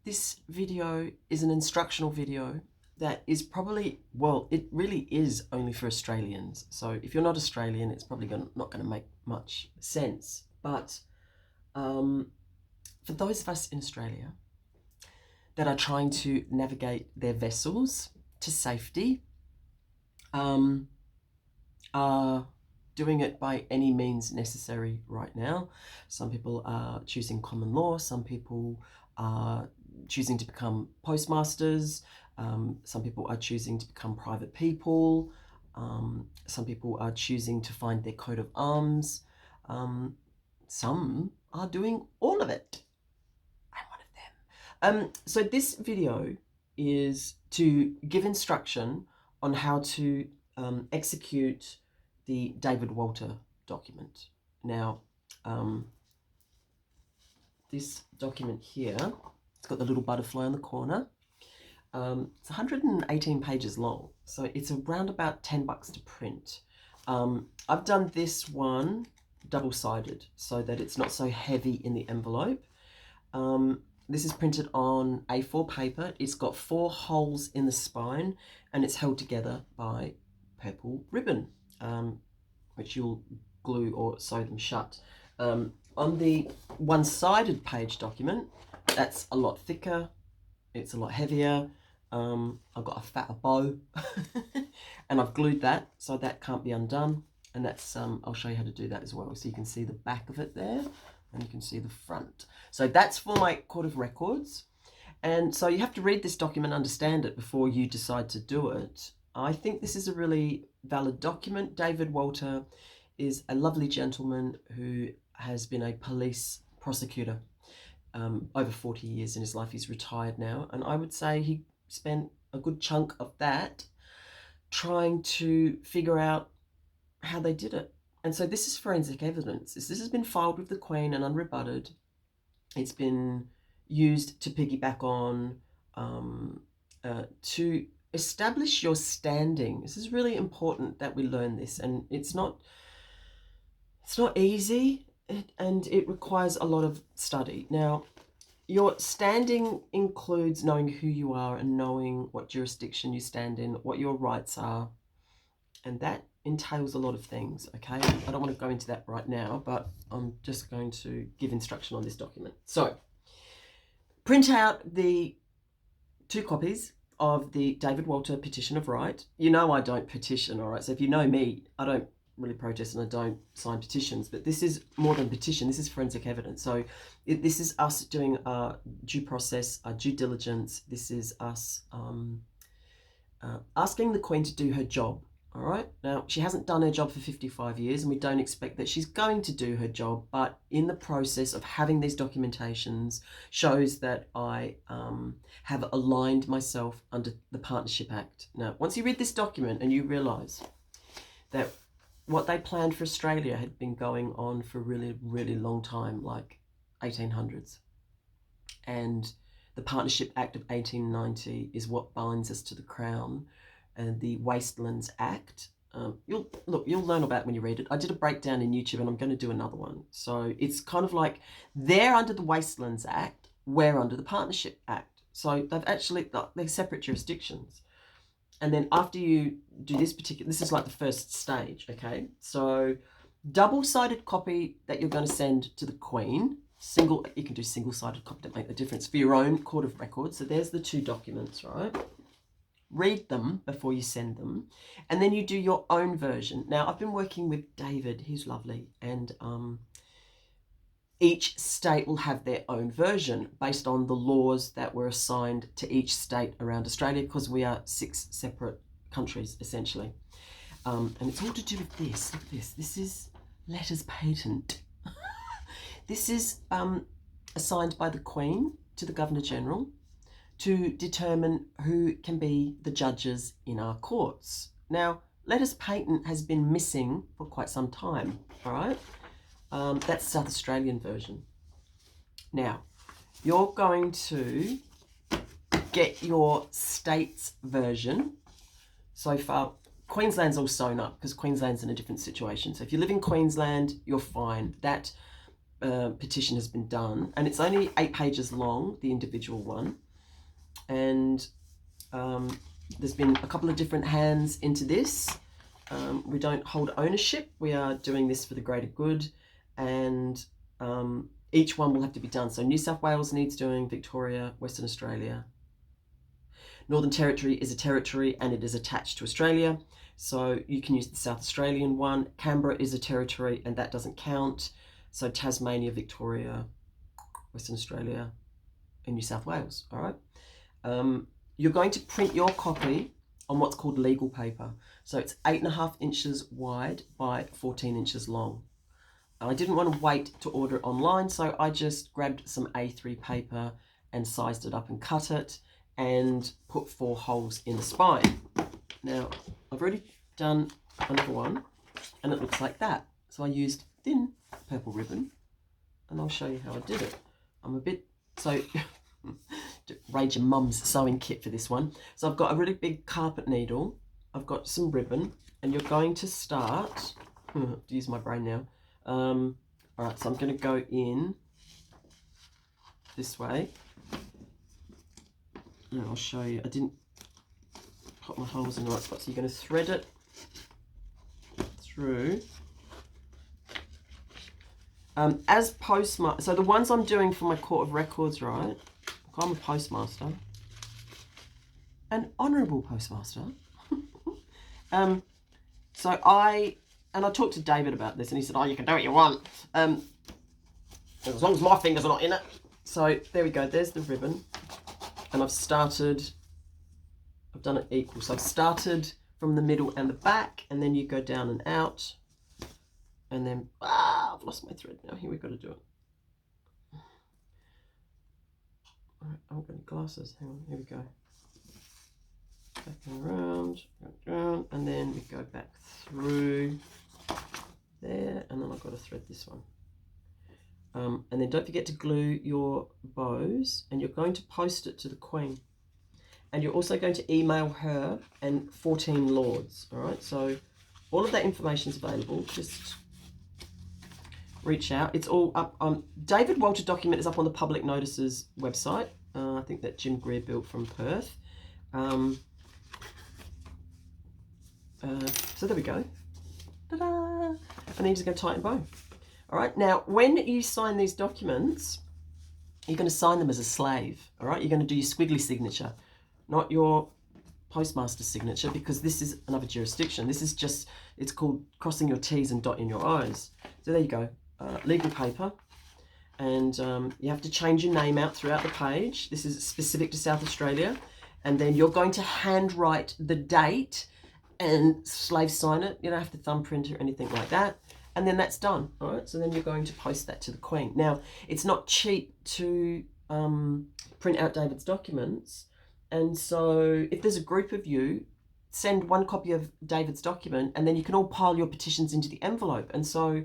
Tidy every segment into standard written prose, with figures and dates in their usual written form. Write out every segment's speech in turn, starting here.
This video is an instructional video that is probably, well, it really is only for Australians. So if you're not Australian, it's probably not going to make much sense. But for those of us in Australia that are trying to navigate their vessels to safety, are doing it by any means necessary right now. Some people are choosing common law, some people are choosing to become postmasters, some people are choosing to become private people, some people are choosing to find their coat of arms, some are doing all of it. I'm one of them. So this video is to give instruction on how to execute the David Walter document. Now, this document here, it's got the little butterfly in the corner. It's 118 pages long, so it's around about $10 to print. I've done this one double-sided so that it's not so heavy in the envelope. This is printed on A4 paper. It's got 4 holes in the spine and it's held together by purple ribbon, which you'll glue or sew them shut. On the one-sided page document, that's a lot thicker, it's a lot heavier. I've got a fatter bow and I've glued that so that can't be undone, and that's I'll show you how to do that as well. So you can see the back of it there and you can see the front. So that's for my court of records, and so you have to read this document, understand it before you decide to do it. I think this is a really valid document. David Walter is a lovely gentleman who has been a police prosecutor over 40 years in his life. He's retired now, and I would say he spent a good chunk of that trying to figure out how they did it. And so this is forensic evidence. This has been filed with the Queen and unrebutted. It's been used to piggyback on to establish your standing. This is really important that we learn this, and it's not easy, and it requires a lot of study. Now, your standing includes knowing who you are and knowing what jurisdiction you stand in, what your rights are, and that entails a lot of things, okay? I don't want to go into that right now, but I'm just going to give instruction on this document. So, print out the 2 copies of the David Walter Petition of Right. You know I don't petition, all right? So if you know me, I don't really protest and I don't sign petitions, but this is more than petition. This is forensic evidence. So this is us doing due process, due diligence. This is us asking the Queen to do her job. All right. Now, she hasn't done her job for 55 years, and we don't expect that she's going to do her job. But in the process of having these documentations shows that I have aligned myself under the Partnership Act. Now, once you read this document and you realise that what they planned for Australia had been going on for a really, really long time, like 1800s. And the Partnership Act of 1890 is what binds us to the Crown. And the Wastelands Act, you'll learn about it when you read it. I did a breakdown in YouTube and I'm going to do another one. So it's kind of like they're under the Wastelands Act, we're under the Partnership Act. So they're separate jurisdictions. And then after you do this is like the first stage, okay? So double-sided copy that you're going to send to the Queen. You can do single-sided copy to make the difference for your own court of records. So there's the 2 documents, right? Read them before you send them, and then you do your own version. Now, I've been working with David, he's lovely, and each state will have their own version based on the laws that were assigned to each state around Australia, because we are 6 separate countries, essentially. And it's all to do with this. Look at this. This is letters patent. This is assigned by the Queen to the Governor-General to determine who can be the judges in our courts. Now, letters patent has been missing for quite some time, all right? That's the South Australian version. Now, you're going to get your state's version. So far, Queensland's all sewn up because Queensland's in a different situation. So if you live in Queensland, you're fine. That petition has been done, and it's only 8 pages long, the individual one, and there's been a couple of different hands into this. We don't hold ownership. We are doing this for the greater good, and each one will have to be done. So New South Wales needs doing, Victoria, Western Australia. Northern Territory is a territory and it is attached to Australia, so you can use the South Australian one. Canberra is a territory and that doesn't count. So Tasmania, Victoria, Western Australia, and New South Wales, all right? You're going to print your copy on what's called legal paper. So it's 8.5 inches wide by 14 inches long. I didn't want to wait to order it online, so I just grabbed some A3 paper and sized it up and cut it and put 4 holes in the spine. Now, I've already done another one, and it looks like that. So I used thin purple ribbon, and I'll show you how I did it. I'm a bit, so, raid your mum's sewing kit for this one. So I've got a really big carpet needle, I've got some ribbon, and you're going to start, to use my brain now. All right, so I'm going to go in this way. And I'll show you. I didn't put my holes in the right spot. So you're going to thread it through. As postmaster, so the ones I'm doing for my Court of Records, right? I'm a postmaster, an honourable postmaster. So I talked to David about this, and he said, "Oh, you can do what you want, as long as my fingers are not in it." So there we go. There's the ribbon. And I've done it equal. So I've started from the middle and the back, and then you go down and out. And then, I've lost my thread now. Here we've got to do it. All right, I've got glasses. Hang on, here we go. Back and around, down, and then we go back through there, and then I've got to thread this one. And then don't forget to glue your bows, and you're going to post it to the Queen. And you're also going to email her and 14 lords, all right? So all of that information is available. Just reach out. It's all up. David Walter document is up on the Public Notices website. I think that Jim Greer built from Perth. So there we go. Ta-da! And then you're just going to tighten bow. All right, now when you sign these documents, you're going to sign them as a slave, all right? You're going to do your squiggly signature, not your postmaster signature, because this is another jurisdiction. This is just, it's called crossing your T's and dotting your I's. So there you go, legal paper. And you have to change your name out throughout the page. This is specific to South Australia. And then you're going to handwrite the date and slave sign it. You don't have to thumbprint or anything like that. And then that's done, all right? So then you're going to post that to the Queen. Now, it's not cheap to print out David's documents. And so if there's a group of you, send one copy of David's document, and then you can all pile your petitions into the envelope. And so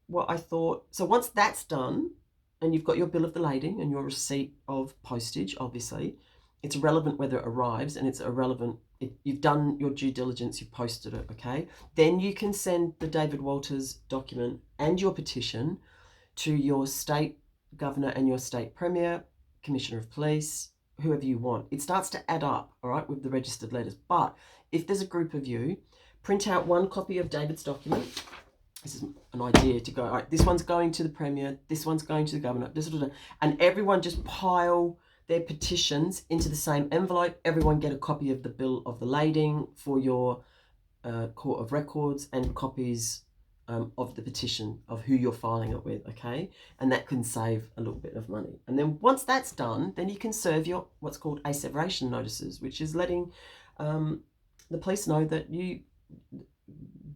what I thought, so once that's done, and you've got your bill of the lading and your receipt of postage, obviously, it's irrelevant whether it arrives, and it's irrelevant, you've done your due diligence, you've posted it, okay? Then you can send the David Walters document and your petition to your state governor and your state premier, commissioner of police, whoever you want. It starts to add up, all right, with the registered letters. But if there's a group of you, print out one copy of David's document. This is an idea to go, all right, this one's going to the premier, this one's going to the governor, and everyone just pile their petitions into the same envelope. Everyone get a copy of the bill of the lading for your Court of Records, and copies of the petition of who you're filing it with, okay? And that can save a little bit of money. And then once that's done, then you can serve your what's called asseveration notices, which is letting the police know that you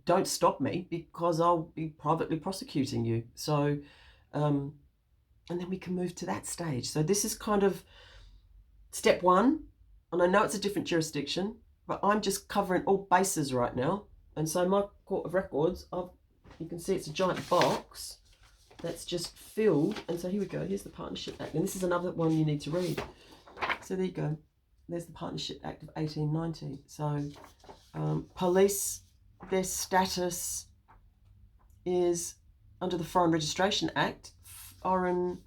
don't stop me because I'll be privately prosecuting you. So, and then we can move to that stage. So this is kind of step one. And I know it's a different jurisdiction, but I'm just covering all bases right now. And so my Court of Records, you can see it's a giant box that's just filled. And so here we go. Here's the Partnership Act. And this is another one you need to read. So there you go. There's the Partnership Act of 1890. So police, their status is under the Foreign Registration Act, foreign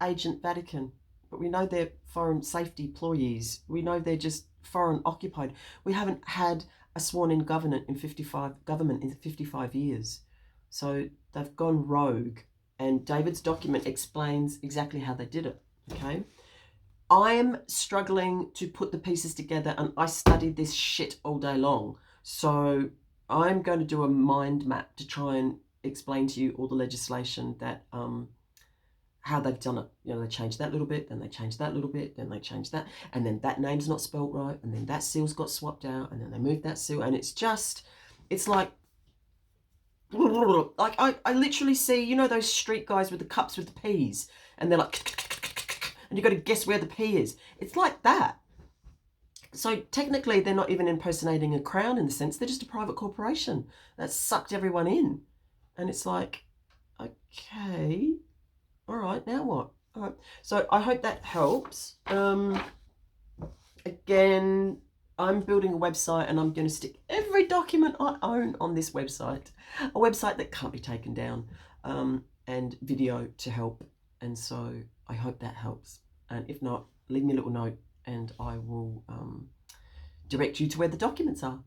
agent Vatican, but we know they're foreign safety employees. We know they're just foreign occupied. We haven't had a sworn-in government in 55 years. So they've gone rogue, and David's document explains exactly how they did it, okay? I'm struggling to put the pieces together, and I studied this shit all day long. So I'm going to do a mind map to try and explain to you all the legislation that, how they've done it. You know, they changed that little bit, then they changed that little bit, then they changed that, and then that name's not spelt right, and then that seal's got swapped out, and then they moved that seal, and it's like I literally see, you know, those street guys with the cups with the peas, and they're like, and you got to guess where the pea is. It's like that. So technically, they're not even impersonating a crown in the sense, they're just a private corporation that sucked everyone in. And it's like, okay, all right, now what? All right. So I hope that helps. Again, I'm building a website, and I'm going to stick every document I own on this website, a website that can't be taken down, and video to help. And so I hope that helps. And if not, leave me a little note, and I will direct you to where the documents are.